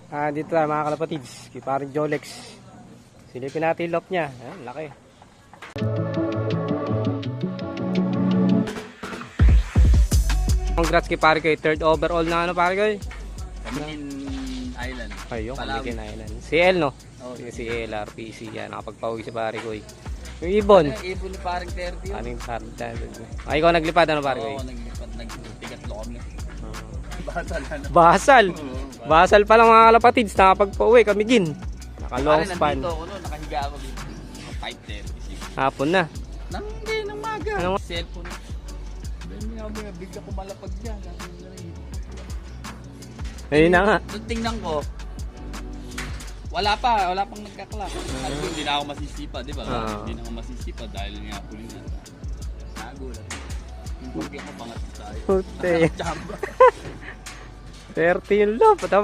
Dito tayo mga kalapatids, kay paring Jolex. Silipin natin yung loft niya. Ayan, laki. Congrats kay pare ko, third overall na ano pare ko. Kamikin Island. Ayun, Palawi. Kamikin Island. CL no? Oo. Si LRPC yan, nakapagpauwi si pare ko. Yung ibon. Ibon ni parang 30 yun. Aling sarda. Ay, ikaw naglipad ano pare ko? Oo, naglipat, nagtigatlo kami. Basal na. Basal. Oo, Basal pa lang mga kalapatids, nakapagpauwi kami gin. Naka-long Pare, span. nandito ako noon, nakahiga ako dito. 5:30. Hapon na. Nang maga. Ano? Cellphone. May bigla ko malapag dyan. Ayun na nga. Nung tingnan ko, wala pang nagkaklak. Sabi ko, hindi na ako masisipa, di ba? Hindi na ako masisipa dahil nga huli na. Nagulat. Yung pagi ako pangat tayo. Puti. Jamba. 30 yung love. Ito,